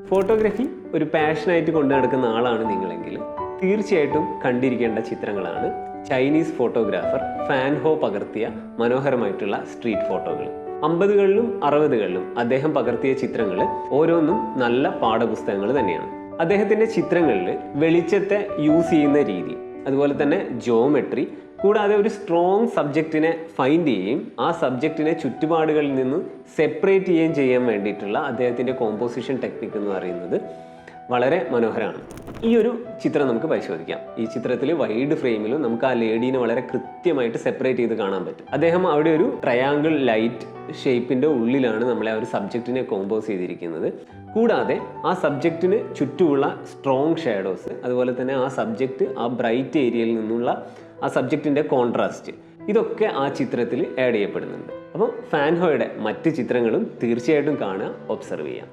Photography ഒരു പാഷനായിട്ട് കൊണ്ടു നടക്കുന്ന ആളാണ് നിങ്ങളെങ്കിൽ തീർച്ചയായിട്ടും കണ്ടിരിക്കേണ്ട ചിത്രങ്ങളാണ് ചൈനീസ് ഫോട്ടോഗ്രാഫർ ഫാൻ ഹോ പകർത്തിയ മനോഹരമായിട്ടുള്ള സ്ട്രീറ്റ് ഫോട്ടോകൾ. 50കളിലും 60കളിലും അദ്ദേഹം പകർത്തിയ ചിത്രങ്ങൾ ഓരോന്നും നല്ല പാഠപുസ്തകങ്ങൾ തന്നെയാണ്. അദ്ദേഹത്തിൻ്റെ ചിത്രങ്ങളിൽ വെളിച്ചത്തെ യൂസ് ചെയ്യുന്ന രീതി, അതുപോലെ തന്നെ ജോമെട്രി, കൂടാതെ ഒരു സ്ട്രോങ് സബ്ജക്റ്റിനെ ഫൈൻഡ് ചെയ്യുകയും ആ സബ്ജക്റ്റിനെ ചുറ്റുപാടുകളിൽ നിന്ന് സെപ്പറേറ്റ് ചെയ്യുകയും ചെയ്യാൻ വേണ്ടിയിട്ടുള്ള അദ്ദേഹത്തിൻ്റെ കോമ്പോസിഷൻ ടെക്നിക്ക് എന്ന് പറയുന്നത് വളരെ മനോഹരമാണ്. ഈ ഒരു ചിത്രം നമുക്ക് പരിശോധിക്കാം. ഈ ചിത്രത്തിൽ വൈഡ് ഫ്രെയിമിലും നമുക്ക് ആ ലേഡീനെ വളരെ കൃത്യമായിട്ട് സെപ്പറേറ്റ് ചെയ്ത് കാണാൻ പറ്റും. അദ്ദേഹം അവിടെ ഒരു ട്രയാങ്കിൾ ലൈറ്റ് ഷേപ്പിൻ്റെ ഉള്ളിലാണ് നമ്മളെ ആ ഒരു സബ്ജക്റ്റിനെ കോമ്പോസ് ചെയ്തിരിക്കുന്നത്. കൂടാതെ ആ സബ്ജക്റ്റിന് ചുറ്റുമുള്ള സ്ട്രോങ് ഷാഡോസ്, അതുപോലെ തന്നെ ആ സബ്ജക്റ്റ് ആ ബ്രൈറ്റ് ഏരിയയിൽ നിന്നുള്ള ആ സബ്ജക്റ്റിൻ്റെ കോൺട്രാസ്റ്റ്, ഇതൊക്കെ ആ ചിത്രത്തിൽ ആഡ് ചെയ്യപ്പെടുന്നുണ്ട്. അപ്പം ഫാൻ ഹോയുടെ മറ്റ് ചിത്രങ്ങളും തീർച്ചയായിട്ടും കാണുക, ഒബ്സർവ് ചെയ്യാം.